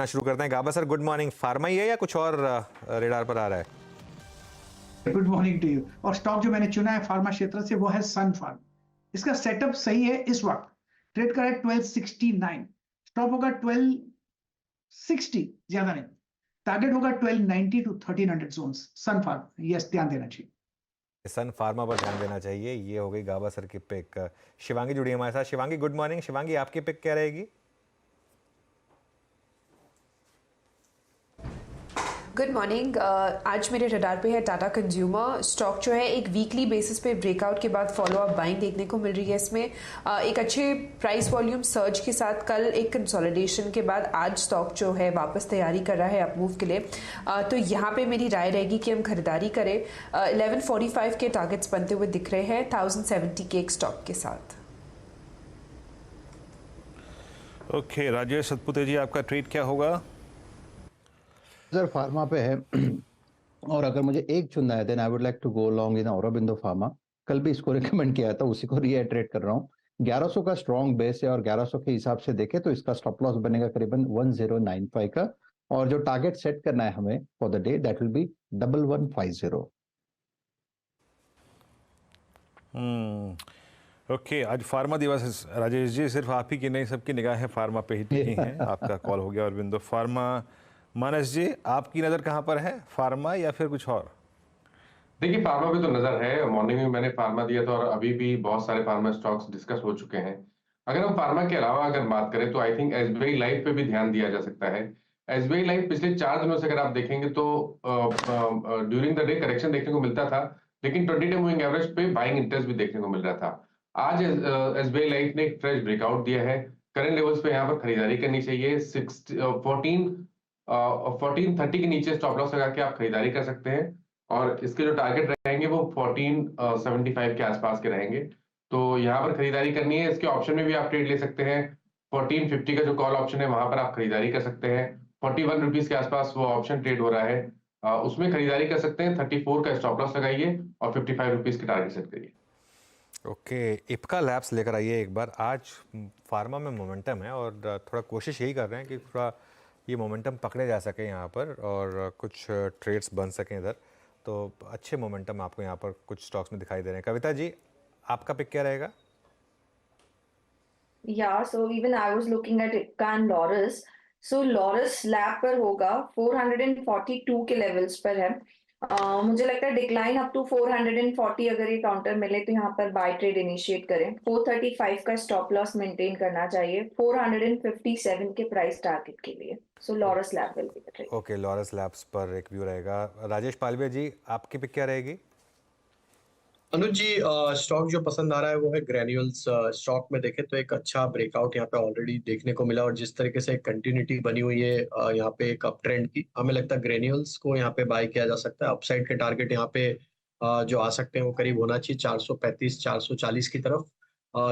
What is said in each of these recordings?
शुरू करते हैं। Gaba sir, good morning. Pharma ही है या कुछ और रेडार पर आ रहा है? Good morning to you. और स्टॉक जो मैंने चुना है फार्मा क्षेत्र से वो है सन फार्मा। इसका सेटअप सही है। इस वक्त ट्रेड कर रहा है 1269, स्टॉप होगा 1260, ज्यादा नहीं। टारगेट होगा 1290 to 1300 zones. Sun Pharma, yes, ध्यान देना चाहिए। सन फार्मा पर ध्यान देना चाहिए। ये हो गई गाबा सर की पिक। शिवांगी जुड़ी है हमारे साथ। Shivangi, good morning. शिवांगी, आपकी पिक क्या रहेगी? Good morning. आज मेरे रडार पे है टाटा कंज्यूमर। स्टॉक जो है एक वीकली बेसिस पे ब्रेकआउट के बाद फॉलो अप बाइंग देखने को मिल रही है। इसमें एक अच्छे प्राइस वॉल्यूम सर्ज के साथ कल एक कंसोलिडेशन के बाद आज स्टॉक जो है वापस तैयारी कर रहा है अपमूव के लिए। तो यहाँ पे मेरी राय रहेगी कि हम खरीदारी करें। 1145 के टारगेट्स बनते हुए दिख रहे हैं 1070 के एक स्टॉक के साथ। ओके, राजेश सतपुते जी, आपका ट्रेड क्या होगा? सर फार्मा पे है और अगर मुझे एक चुनना है then I would like to go long in Aurobindo Pharma. कल भी इसको रिकमेंड किया था, उसी को रीइटरेट कर रहा हूँ। 1100 का स्ट्रॉन्ग बेस है और 1100 के हिसाब से देखें तो इसका स्टॉप लॉस बनेगा करीबन 1095 का, और जो टारगेट सेट करना है हमें for the day that will be 1150। Okay, आज फार्मा दिवस है राजेश जी। सिर्फ आप ही की नहीं, सबकी निगाहें फार्मा पे ही टिकी हैं। आपका कॉल हो गया अरविंदो फार्मा। मानस जी, आपकी नज़र कहाँ पर है, फार्मा या फिर कुछ और? देखिए, फार्मा पे तो नजर है। मॉर्निंग में मैंने फार्मा दिया था और अभी भी बहुत सारे फार्मा स्टॉक्स डिस्कस हो चुके हैं। अगर हम फार्मा के अलावा अगर बात करें तो आई थिंक एसबीआई लाइफ पे भी ध्यान दिया जा सकता है। एसबीआई लाइफ पिछले 4 दिनों से अगर आप देखेंगे तो ड्यूरिंग द डे करेक्शन देखने को मिलता था, लेकिन 20 डे मूविंग एवरेज पे बाइंग इंटरेस्ट भी देखने को मिल रहा था। आज एसबीआई लाइफ ने एक फ्रेश ब्रेकआउट दिया है। करंट लेवल्स पे यहाँ पर खरीदारी करनी चाहिए। 1430 के नीचे स्टॉप लॉस लगा के आप खरीदारी कर सकते हैं और इसके जो टारगेट रहेंगे वो 1475 के आसपास के रहेंगे। तो यहाँ पर खरीदारी करनी है। इसके ऑप्शन में भी आप ट्रेड ले सकते हैं। 1450 का जो कॉल ऑप्शन है वहां पर आप खरीदारी कर सकते हैं। 41 रुपीज के आसपास वो ऑप्शन ट्रेड हो रहा है, उसमें खरीदारी कर सकते हैं। 34 का स्टॉप लॉस लगाइए और 55 रुपीज के टारगेट सेट करिए। ओके, इप्का लैब्स लेकर आइए एक बार। आज फार्मा में मोमेंटम है और थोड़ा कोशिश यही कर रहे हैं कि थोड़ा ये मोमेंटम पकड़े जा सके यहाँ पर और कुछ ट्रेड्स बन सकें इधर। तो अच्छे मोमेंटम आपको यहाँ पर कुछ स्टॉक्स में दिखाई दे रहे हैं। कविता जी, आपका पिक क्या रहेगा? Yeah, so even I was looking at Ipca and Loris. So Loris lab पर होगा 442 के लेवल्स पर है। मुझे लगता है डिक्लाइन अप टू 440 अगर ये काउंटर मिले तो यहाँ पर बाय ट्रेड इनिशिएट करें। 435 का स्टॉप लॉस मेंटेन करना चाहिए 457 के प्राइस टारगेट के लिए। So Laurus lab will be the trade. Okay, Laurus labs पर एक व्यू रहेगा। राजेश पालवे जी, आपकी पिक क्या रहेगी? अनुज जी, स्टॉक जो पसंद आ रहा है वो है ग्रेन्यूल्स। स्टॉक में देखें तो एक अच्छा ब्रेकआउट यहाँ पे ऑलरेडी देखने को मिला और जिस तरीके से कंटिन्यूटी बनी हुई है यहाँ पे एक अप ट्रेंड की, हमें लगता है ग्रेन्यूल्स को यहाँ पे बाय किया जा सकता है। अपसाइड के टारगेट यहाँ पे जो आ सकते हैं वो करीब होना चाहिए 435 440 की तरफ।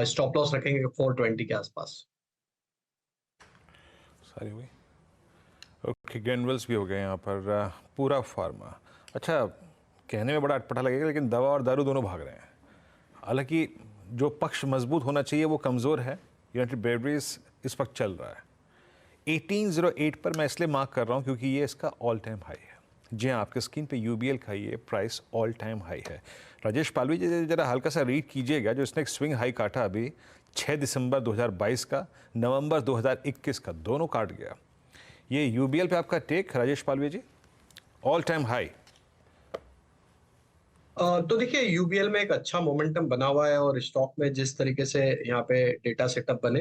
स्टॉप लॉस रखेंगे 420 के आसपास। सारी हुई। ओके, ग्रेन्यूल्स भी हो गए यहाँ पर। पूरा फार्मा, अच्छा कहने में बड़ा अटपटा लगेगा लेकिन दवा और दारू दोनों भाग रहे हैं। हालांकि जो पक्ष मजबूत होना चाहिए वो कमज़ोर है। यूनाइटेड ब्रेवरीज इस वक्त चल रहा है 1808 पर। मैं इसलिए मार्क कर रहा हूँ क्योंकि ये इसका ऑल टाइम हाई है। जी हाँ, आपके स्क्रीन पे यूबीएल का ये प्राइस ऑल टाइम हाई है। राजेश पालवी जी, जरा हल्का सा रीड कीजिएगा। जो इसने एक स्विंग हाई काटा अभी 6 दिसंबर 2022 का, नवंबर 2021 का, दोनों काट गया। ये यूबीएल पे आपका टेक राजेश पालवी जी, ऑल टाइम हाई। तो देखिए, यूबीएल में एक अच्छा मोमेंटम बना हुआ है और स्टॉक में जिस तरीके से यहाँ पे डेटा सेटअप बने,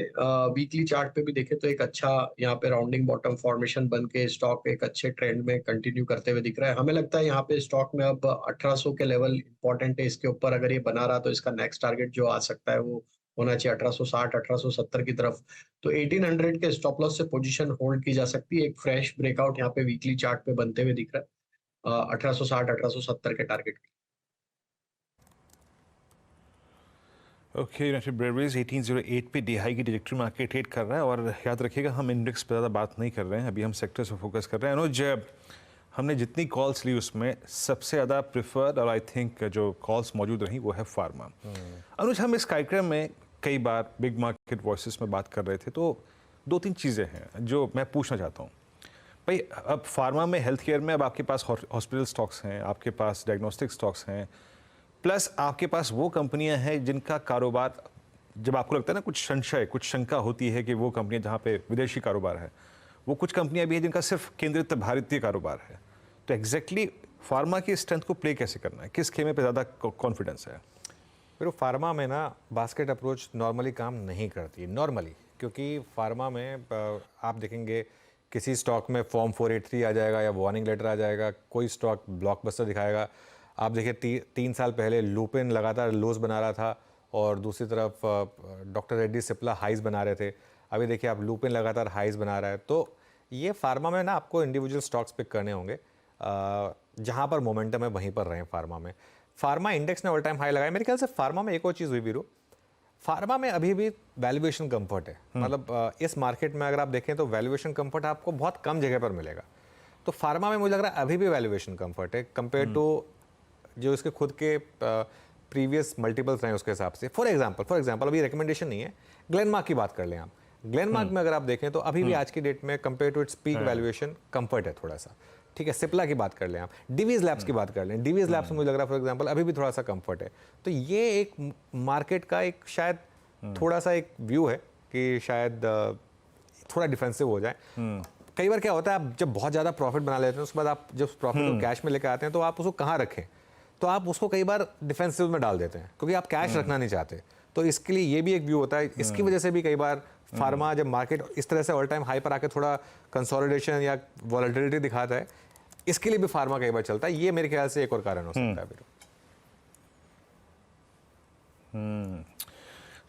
वीकली चार्ट पे भी देखे तो एक अच्छा यहाँ पे राउंडिंग बॉटम फॉर्मेशन बन के स्टॉक एक अच्छे ट्रेंड में कंटिन्यू करते हुए दिख रहा है। हमें लगता है यहाँ पे स्टॉक में अब 1800 के लेवल इंपॉर्टेंट है। इसके ऊपर अगर ये बना रहा तो इसका नेक्स्ट टारगेट जो आ सकता है वो होना चाहिए 1860 1870 की तरफ। तो 1800 के स्टॉप लॉस से पोजीशन होल्ड की जा सकती है। एक फ्रेश ब्रेकआउट यहाँ पे वीकली चार्ट पे बनते हुए दिख रहा है 1860 1870 के टारगेट। ओके, यूनाइटेड ब्रेवरीज 1808 पे डी हाई की ट्रैजेक्टरी में आके ट्रेड कर रहा है। और याद रखिएगा, हम इंडेक्स पे ज़्यादा बात नहीं कर रहे हैं, अभी हम सेक्टर्स पे फोकस कर रहे हैं। अनुज, हमने जितनी कॉल्स ली उसमें सबसे ज़्यादा प्रिफर्ड और आई थिंक जो कॉल्स मौजूद रही वो है फार्मा। अनुज, हम इस कार्यक्रम में कई बार बिग मार्केट वॉइसेस में बात कर रहे थे, तो 2-3 चीज़ें हैं जो मैं पूछना चाहता हूँ। भाई अब फार्मा में, हेल्थ केयर में अब आपके पास हॉस्पिटल स्टॉक्स हैं, आपके पास डायग्नोस्टिक स्टॉक्स हैं, प्लस आपके पास वो कंपनियां हैं जिनका कारोबार, जब आपको लगता है ना कुछ संशय, कुछ शंका होती है कि वो कंपनियां जहाँ पे विदेशी कारोबार है, वो कुछ कंपनियां भी हैं जिनका सिर्फ केंद्रित भारतीय कारोबार है। तो एग्जैक्टली फार्मा की स्ट्रेंथ को प्ले कैसे करना है, किस खेमे पे ज़्यादा कॉन्फिडेंस है? फिर फार्मा में ना बास्केट अप्रोच नॉर्मली काम नहीं करती नॉर्मली, क्योंकि फार्मा में आप देखेंगे किसी स्टॉक में फॉर्म 483 आ जाएगा या वार्निंग लेटर आ जाएगा, कोई स्टॉक ब्लॉकबस्टर दिखाएगा। आप देखिए 3 साल पहले लुपिन लगातार लोज बना रहा था और दूसरी तरफ डॉक्टर रेड्डी सिप्ला हाइज बना रहे थे। अभी देखिए आप लुपिन लगातार हाइज बना रहा है। तो ये फार्मा में ना आपको इंडिविजुअल स्टॉक्स पिक करने होंगे, जहाँ पर मोमेंटम है वहीं पर रहें। फार्मा में फार्मा इंडेक्स ने ऑल टाइम हाई लगाया। मेरे ख्याल से फार्मा में एक और चीज़ हुई वीरू, फार्मा में अभी भी वैल्यूएशन कंफर्ट है। मतलब इस मार्केट में अगर आप देखें तो वैल्यूएशन कंफर्ट आपको बहुत कम जगह पर मिलेगा। तो फार्मा में मुझे लग रहा है अभी भी वैल्यूएशन कंफर्ट है कंपेयर टू जो इसके खुद के प्रीवियस मल्टीपल्स रहे उसके हिसाब से। फॉर एग्जाम्पल अभी रिकमेंडेशन नहीं है, ग्लेनमार्क की बात कर लें आप। ग्लेनमार्क में अगर आप देखें तो अभी भी आज की डेट में compare to its peak valuation comfort है थोड़ा सा, ठीक है। सिप्ला की बात कर लें आप, डिवीज लैब्स की बात कर लें, डिवीज लैब्स में मुझे लग रहा है फॉर एग्जांपल अभी भी थोड़ा सा कंफर्ट है। तो ये एक मार्केट का एक शायद थोड़ा सा एक व्यू है कि शायद थोड़ा डिफेंसिव हो जाए। कई बार क्या होता है, आप जब बहुत ज़्यादा प्रॉफिट बना लेते हैं उसके बाद आप जब प्रॉफिट को कैश में लेकर आते हैं तो आप उसको कहाँ रखें, तो आप उसको कई बार डिफेंसिव में डाल देते हैं क्योंकि आप कैश रखना नहीं चाहते। तो इसके लिए ये भी एक व्यू होता है। इसकी वजह से भी कई बार फार्मा जब मार्केट इस तरह से ऑल टाइम हाई पर आके थोड़ा कंसोलिडेशन या वॉलेटिलिटी दिखाता है, इसके लिए भी फार्मा कई बार चलता है। ये मेरे ख्याल से एक और कारण हो सकता है।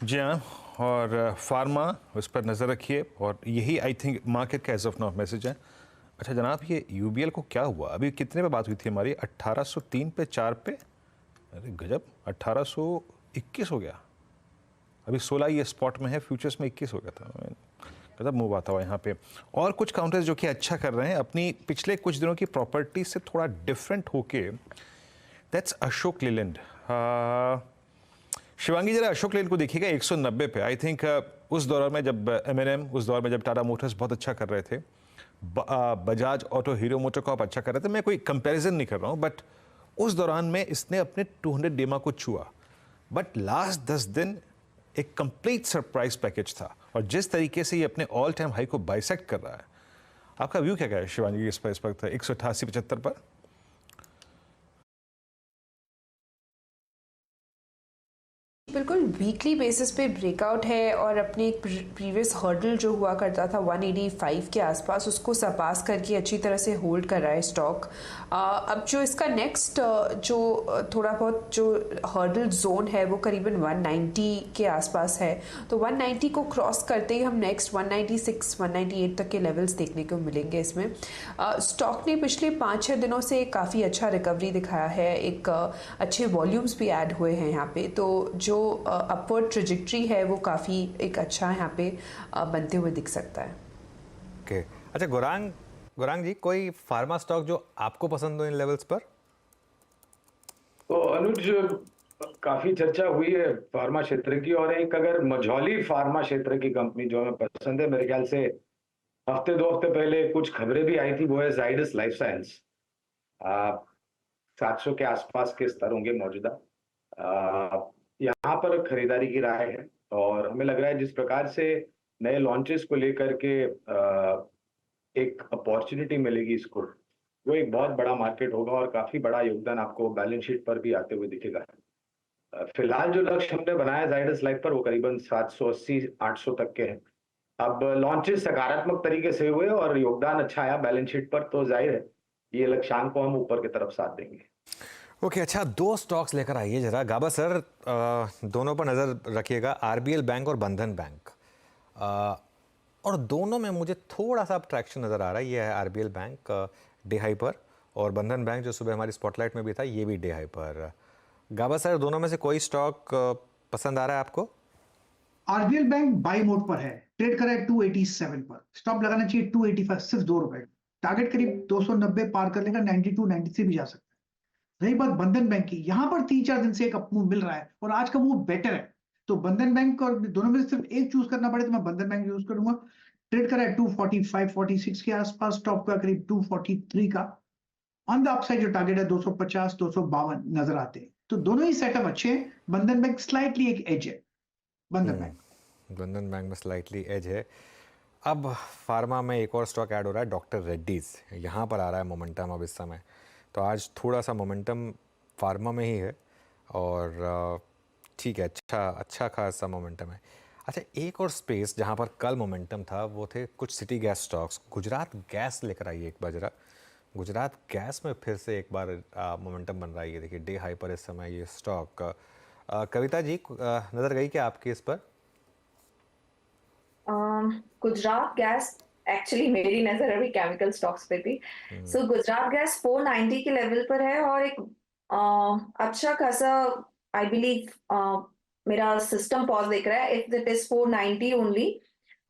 जी हाँ, और फार्मा उस पर नज़र रखिए, और यही आई थिंक मार्केट का एज ऑफ नाउ मैसेज है। अच्छा जनाब, ये यूबीएल को क्या हुआ? अभी कितने पे बात हुई थी हमारी? 1803 पे 4 पे, अरे गजब, 1821 हो गया। अभी 16 ये स्पॉट में है, फ्यूचर्स में 21 हो गया था। गजब मूव आता हुआ यहाँ पे। और कुछ काउंटर्स जो कि अच्छा कर रहे हैं अपनी पिछले कुछ दिनों की प्रॉपर्टी से थोड़ा डिफरेंट होके, दैट्स अशोक लेलैंड। शिवांगी जरा अशोक लेलैंड को देखिएगा 190 पे। आई थिंक उस दौर में जब M&M, उस दौर में जब टाटा मोटर्स बहुत अच्छा कर रहे थे, बजाज ऑटो, हीरो मोटोकॉर्प अच्छा कर रहे थे, मैं कोई कंपैरिजन नहीं कर रहा हूँ, बट उस दौरान में इसने अपने 200 डेमा को छुआ। बट लास्ट 10 दिन एक कंप्लीट सरप्राइज पैकेज था, और जिस तरीके से ये अपने ऑल टाइम हाई को बाइसेक्ट कर रहा है, आपका व्यू क्या है शिवांगी इस पर इस वक्त 188.75 पर? बिल्कुल वीकली बेसिस पे ब्रेकआउट है और अपने प्रीवियस हर्डल जो हुआ करता था 185 के आसपास, उसको सरपास करके अच्छी तरह से होल्ड कर रहा है स्टॉक। अब जो इसका नेक्स्ट जो थोड़ा बहुत जो हर्डल जोन है वो करीबन 190 के आसपास है। तो 190 को क्रॉस करते ही हम नेक्स्ट 196 198 तक के लेवल्स देखने को मिलेंगे। इसमें स्टॉक ने पिछले 5-6 दिनों से काफ़ी अच्छा रिकवरी दिखाया है, एक अच्छे वॉल्यूम्स भी ऐड हुए हैं यहाँ पे। तो जो अपवर्ड ट्रेजेक्ट्री है वो काफ़ी एक अच्छा यहाँ पे बनते हुए दिख सकता है। ओके अच्छा गौरांग जी, कोई फार्मा स्टॉक जो आपको पसंद हो इन लेवल्स पर? तो अनुज, काफी चर्चा हुई है फार्मा क्षेत्र की, और एक अगर मझौली फार्मा क्षेत्र की कंपनी जो हमें पसंद है, मेरे ख्याल से हफ्ते 2 हफ्ते पहले कुछ खबरें भी आई थी, वो है जाइडस लाइफ साइंस। 700 के आसपास के स्तर होंगे मौजूदा। यहाँ पर खरीदारी की राय है, और हमें लग रहा है जिस प्रकार से नए लॉन्चेस को लेकर के एक अपॉर्चुनिटी मिलेगी इसको, वो एक बहुत बड़ा मार्केट होगा और काफी बड़ा योगदान आपको बैलेंस शीट पर भी आते हुए दिखेगा। फिलहाल जो लक्ष्य हमने बनाया जाइडस लाइफ पर, वो करीबन 780-800 तक के हैं। अब लॉन्चेस सकारात्मक तरीके से हुए और योगदान अच्छा आया बैलेंस शीट पर, तो जाहिर है ये लक्ष्यांक को हम ऊपर की तरफ साथ देंगे। ओके अच्छा, 2 स्टॉक्स लेकर आइए जरा गाबा सर, दोनों पर नज़र रखिएगा, आरबीएल बैंक और बंधन बैंक। और दोनों में मुझे थोड़ा सा ट्रैक्शन नज़र आ रहा है। ये है आरबीएल बैंक डे हाई पर, और बंधन बैंक जो सुबह हमारी स्पॉटलाइट में भी था, ये भी डे हाई पर। गाबा सर, दोनों में से कोई स्टॉक पसंद आ रहा है आपको? आरबीएल बैंक बाई मोड पर है, ट्रेड कर रहा है 287 पर, स्टॉप लगाना चाहिए 285, सिर्फ 2 रुपए। टारगेट करीब 290 पार कर लेगा, 92 93 भी जा सकता है। रही बात बंधन बैंक की, यहां पर 3-4 दिन से एक अप मूव मिल रहा है और आज का मूव बेटर है। तो बंधन बैंक और दोनों में से सिर्फ एक चूज करना पड़े तो मैं बंधन बैंक यूज करूंगा। ट्रेड करा है 245-46 के आसपास, स्टॉप का करीब 243 का। ऑन द अपसाइड जो टारगेट है 250 252 नजर आते हैं। तो दोनों ही सेटअप अच्छे हैं। बंधन बैंक स्लाइटली एक एज है, बंधन बैंक। बंधन बैंक में स्लाइटली एज है। अब फार्मा में एक और स्टॉक ऐड हो रहा है, डॉक्टर रेड्डीज। यहाँ पर आ रहा है मोमेंटम अब इस समय। तो आज थोड़ा सा मोमेंटम फार्मा में ही है और ठीक है, अच्छा खासा मोमेंटम है। अच्छा, एक और स्पेस जहाँ पर कल मोमेंटम था वो थे कुछ city gas stocks. Gujarat gas लेकर आइए एक बार जरा। गुजरात गैस में फिर से एक बार मोमेंटम बन रहा है। ये देखिए डे हाई पर इस समय ये स्टॉक। कविता जी, नज़र गई क्या आपकी इस पर? गुजरात गैस एक्चुअली मेरी नजर अभी केमिकल स्टॉक्स पे थी। सो गुजरात गैस 490 के लेवल पर है और एक अच्छा खासा आई बिलीव मेरा सिस्टम पॉज देख रहा है। इफ इट इज 490 ओनली,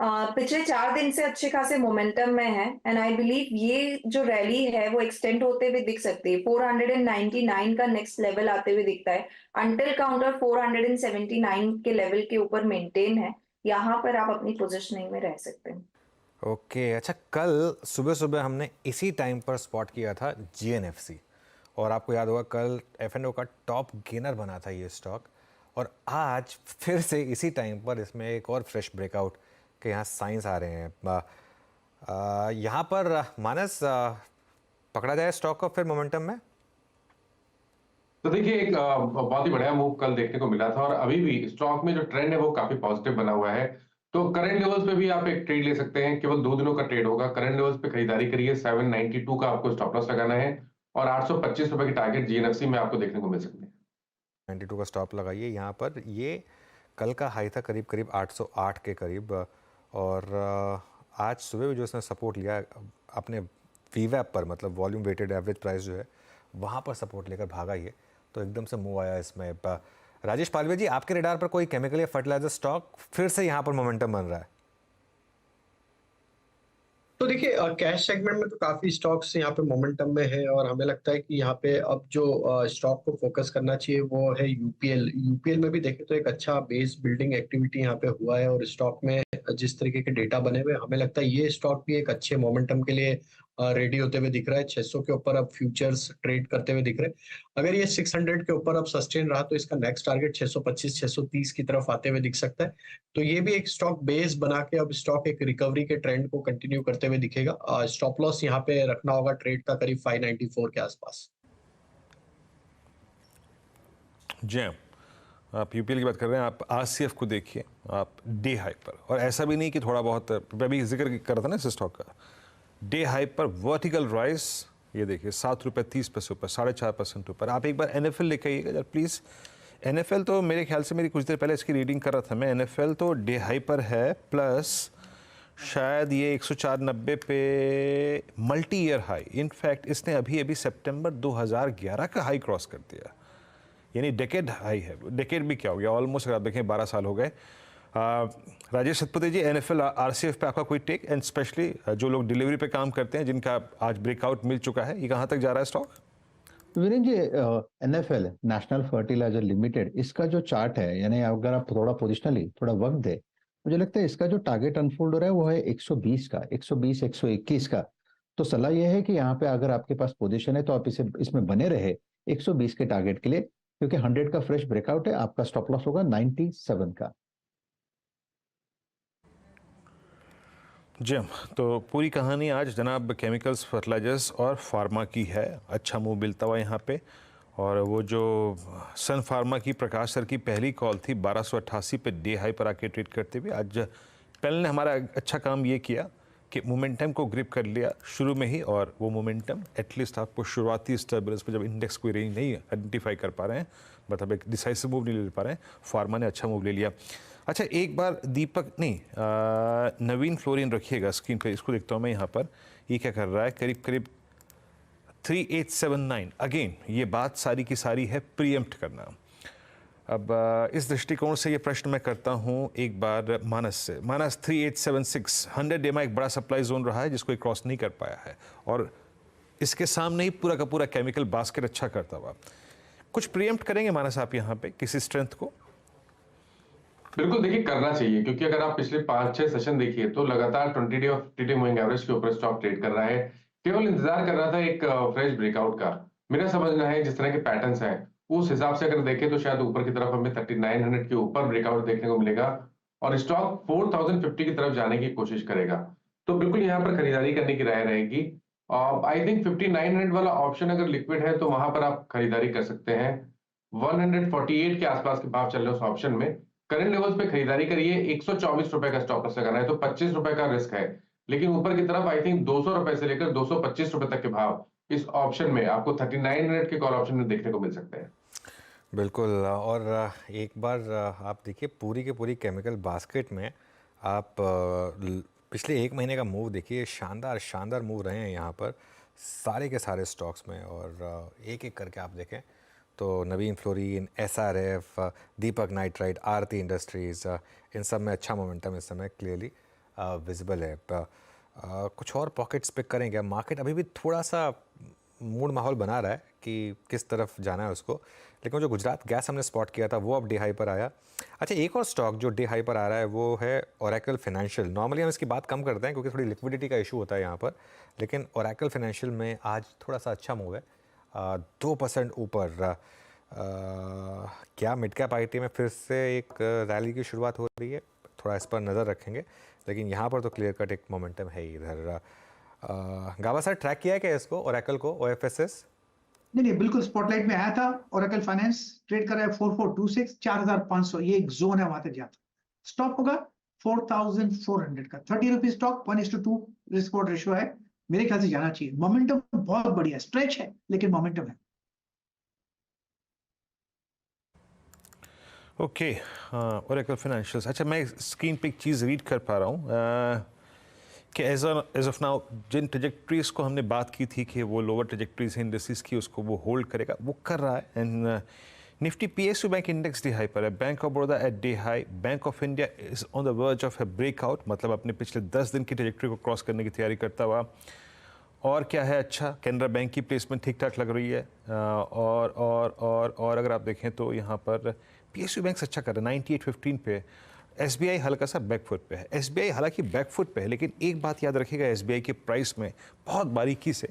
पिछले 4 दिन से अच्छे खासे मोमेंटम में है एंड आई बिलीव ये जो रैली है वो एक्सटेंड होते हुए दिख सकती है। 499 का नेक्स्ट लेवल आते हुए दिखता है। अंटिल काउंटर 479 के लेवल के ऊपर मेंटेन है। यहाँ पर आप अपनी पोजिशनिंग में रह सकते हैं। ओके, अच्छा, कल सुबह सुबह हमने इसी टाइम पर स्पॉट किया था GNFC और आपको याद होगा कल F&O का टॉप गेनर बना था ये स्टॉक। और आज फिर से इसी टाइम पर इसमें एक और फ्रेश ब्रेकआउट के यहाँ साइंस आ रहे हैं। यहाँ पर मानस पकड़ा जाए स्टॉक को फिर मोमेंटम में? तो देखिए, एक बहुत ही बढ़िया मूव कल देखने को मिला था और अभी भी स्टॉक में जो ट्रेंड है वो काफी पॉजिटिव बना हुआ है। तो करंट लेवल्स पे भी आप एक ट्रेड ले सकते हैं। केवल 2 दिनों का ट्रेड होगा। करंट लेवल्स पे खरीदारी करिए। 792 का आपको स्टॉप लॉस लगाना है और 825 रुपए की टारगेट GNFC में आपको देखने को मिल सकते हैं। 92 का स्टॉप लगाइए यहाँ पर। ये कल का हाई था करीब करीब 808 के करीब और आज सुबह भी जो इसने सपोर्ट लिया अपने VWAP पर, मतलब वॉल्यूम वेटेड एवरेज प्राइस जो है वहाँ पर सपोर्ट लेकर भागा ये, तो एकदम से मूव आया इसमें। राजेश पालवे जी, आपके रेडार पर कोई केमिकल या फर्टिलाइजर स्टॉक फिर से यहाँ पर मोमेंटम बन रहा है? तो देखिए, कैश सेगमेंट में तो काफी स्टॉक्स यहाँ पे मोमेंटम में है और हमें लगता है कि यहाँ पे अब जो स्टॉक को फोकस करना चाहिए वो है यूपीएल में भी देखें तो एक अच्छा बेस बिल्डिंग एक्टिविटी यहाँ पे हुआ है और स्टॉक में जिस तरीके के डेटा बने हुए हमें लगता है ये स्टॉक भी एक अच्छे मोमेंटम के लिए रेडी होते हुए दिख रहा है। 600 के ऊपर अब फ्यूचर्स ट्रेड करते हुए दिख रहे हैं। अगर ये 600 के ऊपर अब सस्टेन रहा तो इसका नेक्स्ट टारगेट 625 630 की तरफ आते हुए दिख सकता है। तो ये भी एक स्टॉक बेस बना के अब स्टॉक एक रिकवरी के ट्रेंड को कंटिन्यू करते हुए दिखेगा। स्टॉप लॉस यहाँ पे रखना होगा ट्रेड का करीब 594 के आसपास। जी, आप यूपीएल की बात कर रहे हैं, आप RCF को देखिए, आप डे हाई पर, और ऐसा भी नहीं कि थोड़ा बहुत, मैं भी जिक्र कर रहा था ना इस स्टॉक का, डे हाई पर वर्टिकल राइज, ये देखिए 7 रुपये 30 पैसे ऊपर, 4.5% ऊपर। आप एक बार NFL लेके आइएगा यार प्लीज़। NFL तो मेरे ख्याल से मेरी कुछ देर पहले इसकी रीडिंग कर रहा था मैं, NFL तो डे हाई पर है प्लस शायद ये 104.90 पे मल्टी ईयर हाई। इनफैक्ट इसने अभी अभी सितंबर 2011 का हाई क्रॉस कर दिया, यानी डेकेड हाई है। डेकेड भी क्या हो गया, ऑलमोस्ट अगर आप देखें 12 साल हो गए। राजेश सतपति जी, NFL RCF पे आपका कोई टेक, एंड स्पेशली जो लोग डिलीवरी पे काम करते हैं जिनका आज ब्रेकआउट मिल चुका है, ये कहाँ तक जा रहा है stock? Virendra ji, NFL national fertiliser limited, इसका जो चार्ट है, यानी अगर आप थोड़ा पोजिशनली थोड़ा वक्त दे, मुझे लगता है इसका जो टारगेट अनफोल्ड हो रहा है वो है 120 का, 120 121 का। तो सलाह यह है कि यहाँ पे अगर आपके पास पोजीशन है तो आप इसमें बने रहे 120 के टारगेट के लिए, क्योंकि 100 का फ्रेश ब्रेकआउट है। आपका स्टॉप लॉस होगा 97 का। जी, तो पूरी कहानी आज जनाब केमिकल्स, फर्टिलाइजर्स और फार्मा की है। अच्छा मूव मिलता हुआ यहाँ पे, और वो जो सन फार्मा की प्रकाश सर की पहली कॉल थी 1288 पे डे हाई पर आके ट्रेड करते हुए, आज पहले ने हमारा अच्छा काम ये किया कि मोमेंटम को ग्रिप कर लिया शुरू में ही, और वो मोमेंटम एटलीस्ट आपको शुरुआती स्टेबल्स पे, जब इंडेक्स कोई रेंज नहीं आइडेंटिफाई कर पा रहे हैं, मतलब एक डिसाइसिव मूव नहीं ले पा रहे हैं, फार्मा ने अच्छा मूव ले लिया। अच्छा, एक बार दीपक नहीं, नवीन फ्लोरिन रखिएगा स्क्रीन पे, इसको देखता हूँ मैं यहाँ पर, ये क्या कर रहा है, करीब करीब 3879। अगेन ये बात सारी की सारी है प्रीएम्प्ट करना। अब इस दृष्टिकोण से ये प्रश्न मैं करता हूँ एक बार मानस से। मानस, 3876 100 EMA एक बड़ा सप्लाई जोन रहा है जिसको ये क्रॉस नहीं कर पाया है, और इसके सामने ही पूरा का पूरा केमिकल बास्केट अच्छा करता हुआ। कुछ प्रीएम्प्ट करेंगे मानस आप यहाँ पे किसी स्ट्रेंथ को? बिल्कुल देखिए करना चाहिए, क्योंकि अगर आप पिछले 5-6 सेशन देखिए तो लगातार 20 डे और 50 डे मूविंग एवरेज के ऊपर स्टॉक ट्रेड कर रहा है। केवल इंतजार कर रहा था एक फ्रेश ब्रेकआउट का। मेरा समझना है जिस तरह के पैटर्न्स हैं उस हिसाब से अगर देखें तो शायद ऊपर की तरफ हमें 3900 के ऊपर ब्रेकआउट देखने को मिलेगा और स्टॉक 4050 की तरफ जाने की कोशिश करेगा। तो बिल्कुल यहाँ पर खरीदारी करने की राय रहेगी। आई थिंक 5900 वाला ऑप्शन अगर लिक्विड है तो वहां पर आप खरीदारी कर सकते हैं। 148 के आसपास के भाव चल रहे हैं उस ऑप्शन में। करंट लेवल्स पे खरीदारी करिए। 124 रुपए का स्टॉप लॉस लगाना है तो 25 रुपए का रिस्क है, लेकिन ऊपर की तरफ आई थिंक 200 रुपए से लेकर 225 रुपए तक के भाव इस ऑप्शन में आपको 3900 के कॉल ऑप्शन में देखने को मिल सकते हैं। बिल्कुल। और एक बार आप देखिए पूरी के पूरी केमिकल बास्केट में आप पिछले एक महीने का मूव देखिए, शानदार शानदार मूव रहे हैं यहाँ पर सारे के सारे स्टॉक्स में। और एक एक करके आप देखें तो नवीन फ्लोरीन, SRF, दीपक नाइट्राइट, आरती इंडस्ट्रीज़, इन सब में अच्छा मोमेंटम इस समय क्लियरली विजिबल है। कुछ और पॉकेट्स पिक करेंगे। मार्केट अभी भी थोड़ा सा मूड माहौल बना रहा है कि किस तरफ जाना है उसको, लेकिन जो गुजरात गैस हमने स्पॉट किया था वो अब डे हाई पर आया। अच्छा, एक और स्टॉक जो डे हाई पर आ रहा है वो है ओरेकल फाइनेंशियल। नॉर्मली हम इसकी बात कम करते हैं क्योंकि थोड़ी लिक्विडिटी का इशू होता है यहाँ पर, लेकिन ओरेकल फाइनेंशियल में आज थोड़ा सा अच्छा मूव है, 2% ऊपर। क्या मिड कैप आईटी में फिर से एक रैली की शुरुआत हो रही है, थोड़ा इस पर नज़र रखेंगे, लेकिन यहाँ पर तो क्लियर कट एक मोमेंटम है ही इधर। गाबा सर ट्रैक किया है क्या इसको, ओरेकल को, OFSS? नहीं, बिल्कुल स्पॉटलाइट में आया था। ओरेकल फाइनेंस ट्रेड कर रहा है 4426, 4500, ये एक जोन है, वहां तक जाता। स्टॉप होगा 4400 का। 30 rupees stock, 1:2 risk reward ratio है, मेरे ख्याल से जाना चाहिए। मोमेंटम बहुत बढ़िया, स्ट्रेच है लेकिन मोमेंटम है। Okay, Oracle financials. अच्छा, मैं स्क्रीन पे एक चीज़ रीड कर पा रहा हूँ कि एज ऑफ नाउ जिन ट्रेजेक्ट्रीज को हमने बात की थी कि वो लोअर ट्रेजेक्ट्रीज हैं इंडस्ट्रीज की, उसको वो होल्ड करेगा, वो कर रहा है। And Nifty PSU bank index day high पर है, Bank of Baroda at day high, Bank of India is on the verge of a breakout, मतलब अपने पिछले 10 दिन की ट्रेजेक्ट्री को क्रॉस करने की तैयारी करता हुआ। और क्या है, अच्छा, कैनरा बैंक की प्लेसमेंट ठीक ठाक लग रही है। और अगर आप देखें तो यहाँ पर PSU बैंक अच्छा कर रहा है, 98.15 पे। SBI हल्का सा बैकफुट पे है। SBI हालांकि बैकफुट पे है, लेकिन एक बात याद रखिएगा, SBI के प्राइस में बहुत बारीकी से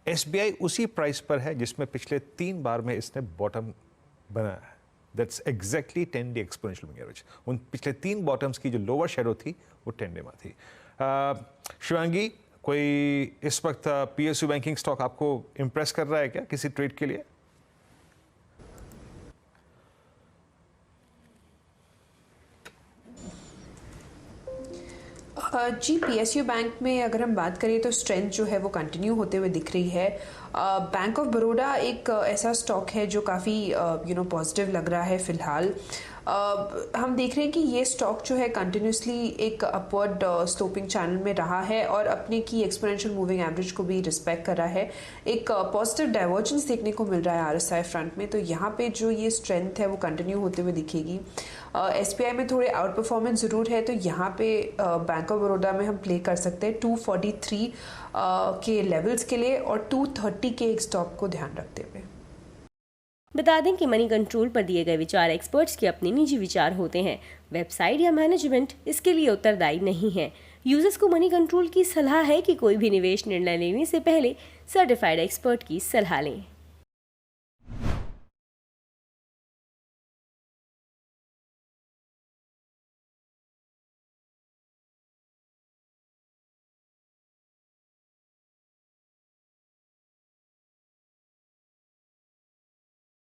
SBI उसी प्राइस पर है जिसमें पिछले 3 बार में इसने बॉटम बनाया है। That's exactly 10 day exponential moving average. उन पिछले 3 बॉटम्स की जो लोअर शेडो थी वो 10 डे में थी। शिवांगी, कोई इस वक्त PSU बैंकिंग स्टॉक आपको इम्प्रेस कर रहा है क्या किसी ट्रेड के लिए? जी, PSU बैंक में अगर हम बात करें तो स्ट्रेंथ जो है वो कंटिन्यू होते हुए दिख रही है। बैंक ऑफ बड़ौदा एक ऐसा स्टॉक है जो काफ़ी पॉजिटिव लग रहा है फ़िलहाल। हम देख रहे हैं कि ये स्टॉक जो है कंटिन्यूसली एक अपवर्ड स्लोपिंग चैनल में रहा है और अपने की एक्सपोनेंशियल मूविंग एवरेज को भी रिस्पेक्ट कर रहा है। एक पॉजिटिव डाइवर्जेंस देखने को मिल रहा है RSI फ्रंट में, तो यहाँ पे जो ये स्ट्रेंथ है वो कंटिन्यू होते हुए दिखेगी। SBI में थोड़े आउट परफॉर्मेंस ज़रूर है, तो यहाँ पे बैंक ऑफ बड़ौदा में हम प्ले कर सकते हैं 243 के लेवल्स के लिए और 230 के एक स्टॉप को ध्यान रखते हुए। बता दें कि मनी कंट्रोल पर दिए गए विचार एक्सपर्ट्स के अपने निजी विचार होते हैं। वेबसाइट या मैनेजमेंट इसके लिए उत्तरदायी नहीं है। यूजर्स को मनी कंट्रोल की सलाह है कि कोई भी निवेश निर्णय लेने से पहले सर्टिफाइड एक्सपर्ट की सलाह लें।